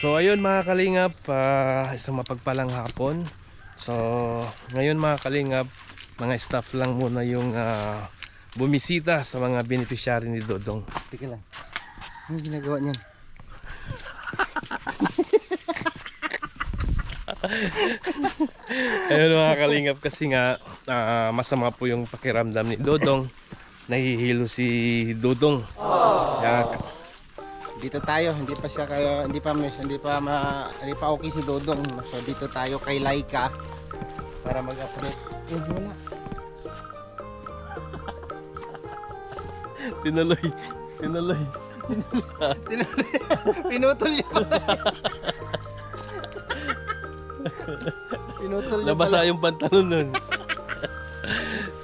So ayun mga kalingap, isang mapagpalang hapon. So ngayon mga kalingap, mga staff lang muna yung bumisita sa mga beneficiary ni Dodong. Teka lang, ano ginagawa niyan? Ayun mga kalingap, kasi nga masama po yung pakiramdam ni Dodong. Nahihilo si Dodong. Kaya, Dito tayo, hindi pa siya kaya hindi pa okay si Dodong. So dito tayo kay Laika para mag-update. Wala. tinuloy. Pinutol niya pala. Pinutol niya Nabasa pala. yung pantalon nun.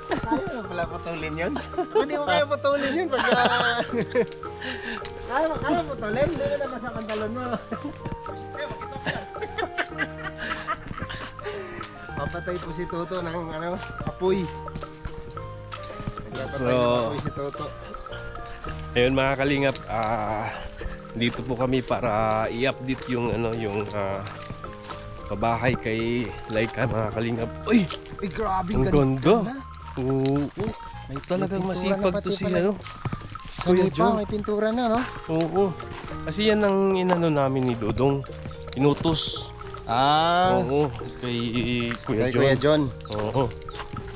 Tayo na pala putulin yun. Hindi ko kaya putulin yun pag... Kaya putulin? Hindi ko nabasa ang pantalon mo. Papatay po si Toto ng apoy. Nagpapatay ng apoy si Toto. Ayun mga kalingap, dito po kami para i-update yung pabahay kay Laika mga kalingap. Uy! Ay, grabe Ang ganda! Oo, May talagang pintura masipag na to pati si pala. Kuya Sanay pa, John. may pintura na, no? Oo. Kasi yan ang inano namin ni Dodong. Inutos. Oo, kay Kuya Kay John. Kuya John. Oo.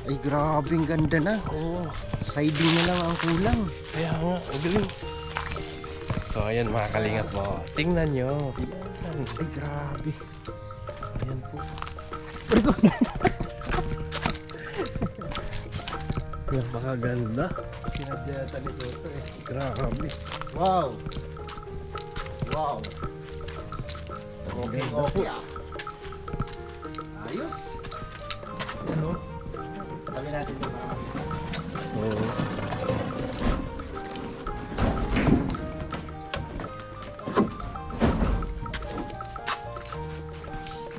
Ay, grabe, ang ganda na. Oo. Siding na lang ang kulang. Kaya nga, ang galing. So ayan mga kalingap mo. Tingnan nyo. Ayan. Ay, grabe. Ayan po. Napakaganda. Sinadyata ni Toto eh. Grabe. Wow! Wow! Okay, okay ah. Ayos! Ano? Sabi natin ito para Oo.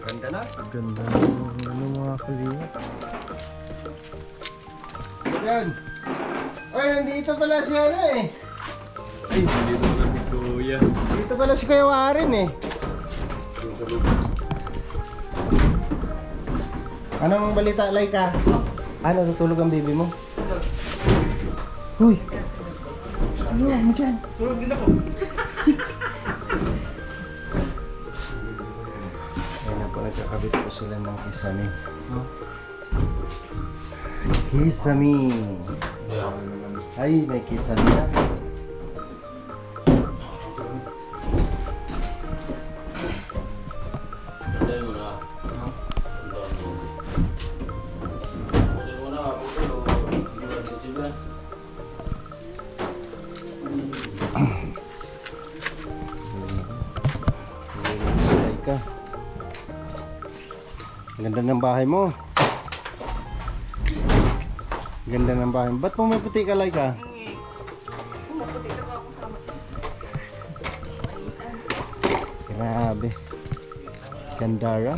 ganda na. Ganda ng mga kalingap. Yan! Ay, nandito pala si ano eh. Ay, dito na si Kuya. Dito pala si Kuya Warren eh. Anong balita, Laika? Ano, tutulog ang baby mo? Uy! Ano mo dyan? Tulog din ako. Ayun na po, nagkakabit po sila ng kisame. Kisame! Ay, may kisame na. Laika. Ganda ng bahay mo. Ganda ng bahay mo. Ba't mo may puti ka, Laika? Grabe. Gandara.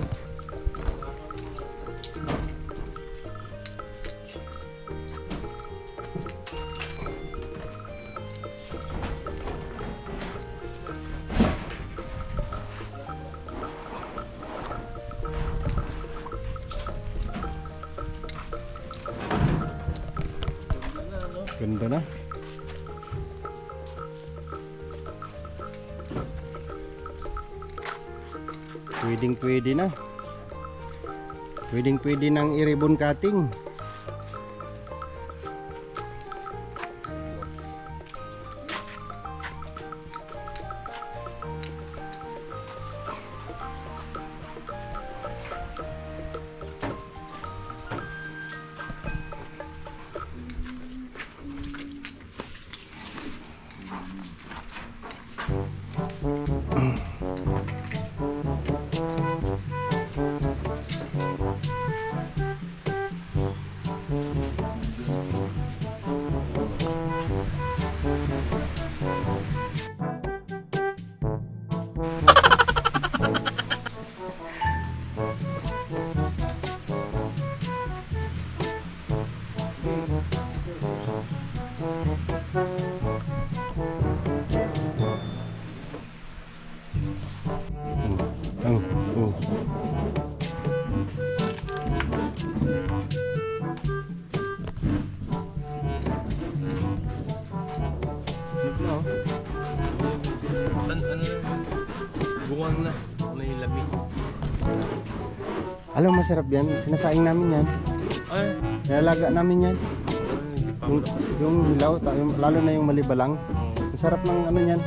Ganda na. Pwedeng-pwede na. Pwedeng-pwede nang i-ribbon cutting. buwang na. May lamig. Alam mo, masarap yan. Sinasaing namin yan. Ay, Nilalaga namin yan. hindi pa Yung, ako yung hilaw, lalo na yung malibalang. Ang sarap ng ano yan.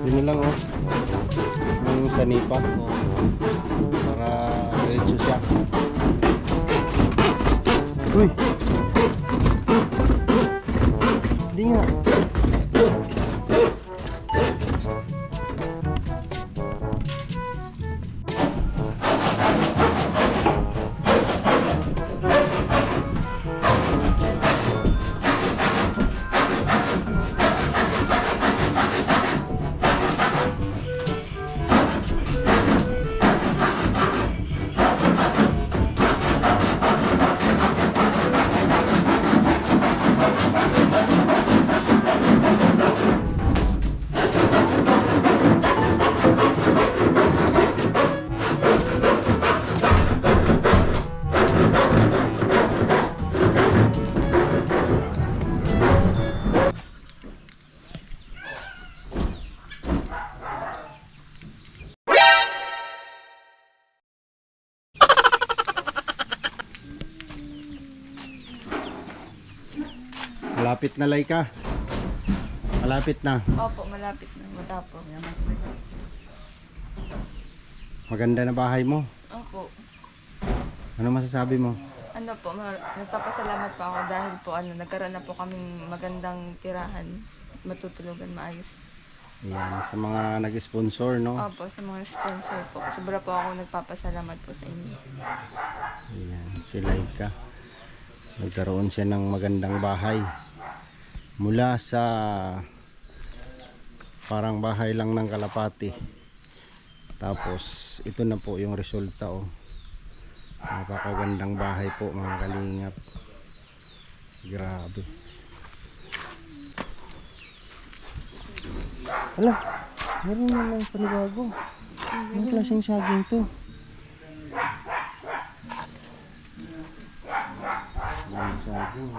Yun na lang oh. Yung sanipa. Para diretso siya. Uy! Hindi nga. Malapit na Laika. Malapit na. Opo, malapit na matapos. Maganda na bahay mo. Opo. Ano masasabi mo? Ano po, nagpapasalamat po ako dahil po nagkaroon na po kaming magandang tirahan. Matutulugan maayos. Ayan, sa mga nag-sponsor, no? Opo, sa mga sponsor po. Sobra po ako nagpapasalamat po sa inyo. Ayan, si Laika. Nagkaroon siya ng magandang bahay. Mula sa parang bahay lang ng kalapati. Tapos, ito na po yung resulta, oh. Napakagandang bahay po, mga kalingap. Grabe. Hala, meron naman panibago. Anong klaseng saging to? Ang saging.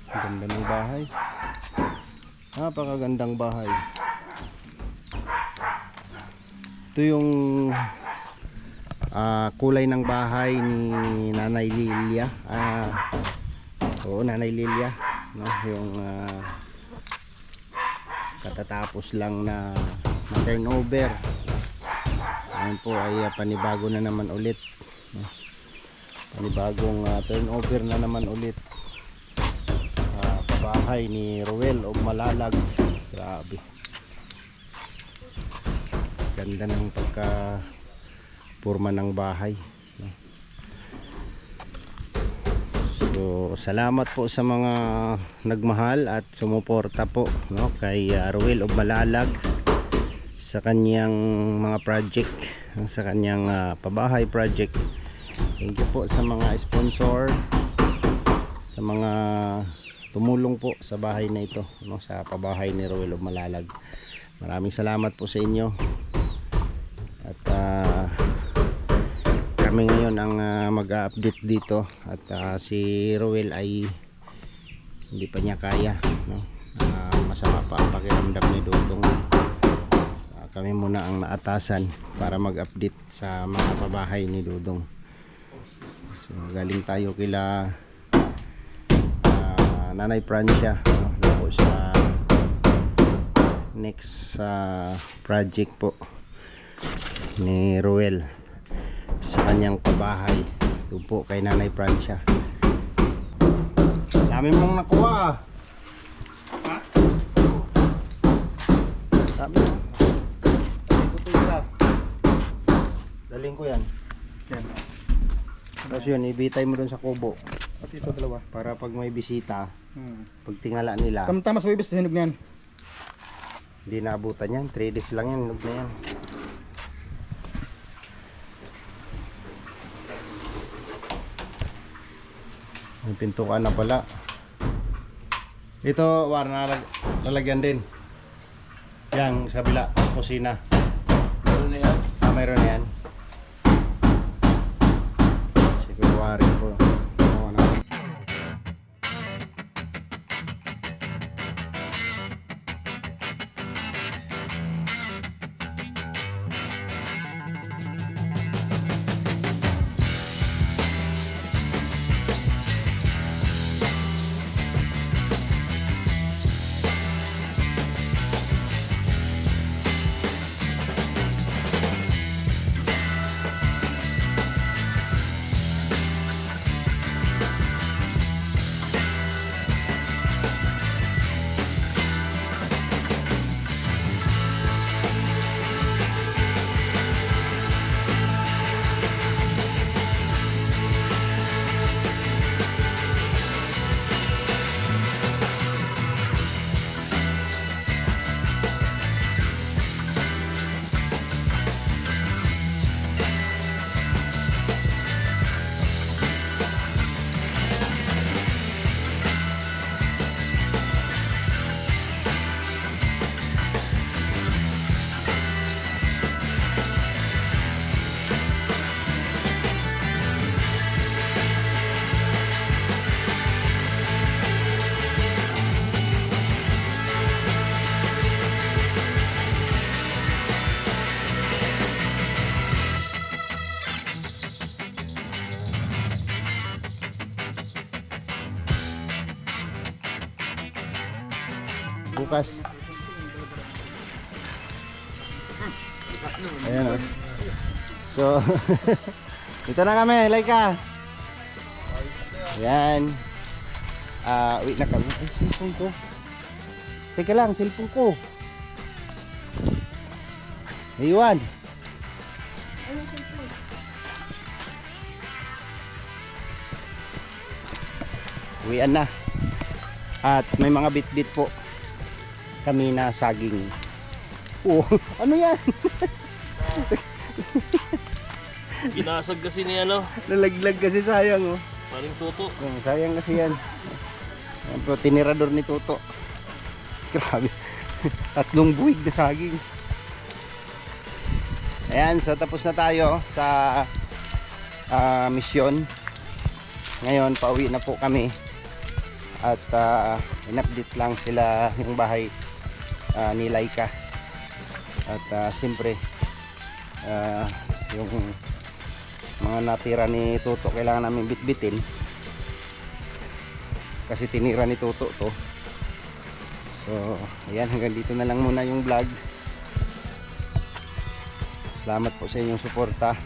Ang ganda ng bahay. Napakagandang bahay. Ito yung kulay ng bahay ni Nanay Lilia. Oo, Nanay Lilia, no? Yung katatapos lang na turnover. Ngayon po ay panibago na naman ulit, no? Panibagong turnover na naman ulit. Bahay ni Ruel o Malalag. Grabe. Ganda ng pagka purma ng bahay, no? So, salamat po sa mga nagmahal at sumuporta po, no, kay Ruel o Malalag sa kanyang mga project, sa kanyang pabahay project. Thank you po sa mga sponsor, sa mga tumulong po sa bahay na ito, no, sa pabahay ni Ruel o Malalag. Maraming salamat po sa inyo. At kami ngayon ang mag-update dito. At si Ruel ay hindi pa niya kaya, no? Masama pa ang pakiramdam ni Dudong. Kami muna ang naatasan para mag-update sa mga pabahay ni Dudong. So, galing tayo kila Nanay Francia, no? Tapos next project po ni Ruel sa kanyang pabahay doon po kay Nanay Francia. Dami mong nakuha. Ha? Dami. Ito isa. Daling ko yan. Yan. Tapos yun, ibitay mo doon sa kubo. Pati ito dalawa. Para pag may bisita, pag tingala nila, Tama-tama sa ibis sa hinog na yan. hindi naabutan yan. 3 days lang yan, hinog na yan. May pintukan na pala. Ito, lalagyan din. Yang sa kabila, kusina. Mayroon na yan. Mayroon na yan. Siguro wari po. Oo, na. Bukas. Ayan o. So, dito na kami, Laika. Ayan. Wait na kami. Ay, cellphone ko. Teka lang, cellphone ko. Iwan. Uwian na. At may mga bit-bit po kami na saging. Oh, ano yan? Binasag kasi ni ano, Nalaglag kasi, sayang oh. paring tuto. Sayang kasi yan. Yan po, tinirador ni Toto. Grabe. 3 buwig na saging. Ayan, so tapos na tayo sa misyon. Ngayon, pauwi na po kami. At in-update lang sila yung bahay ni Laika. At siyempre yung mga natira ni Toto kailangan namin bitbitin kasi tinira ni Toto to. So ayan, hanggang dito na lang muna yung vlog. Salamat po sa inyong suporta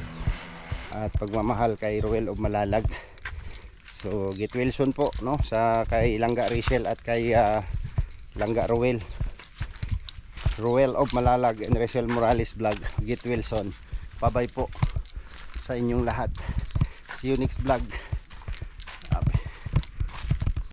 at pagmamahal kay Ruel of Malalag. So Get Wilson po, no, sa kay Langga Rachel at kay Langga Ruel of Malalag and Rachel Morales vlog. Get Wilson, bye bye po sa inyong lahat. See you next vlog.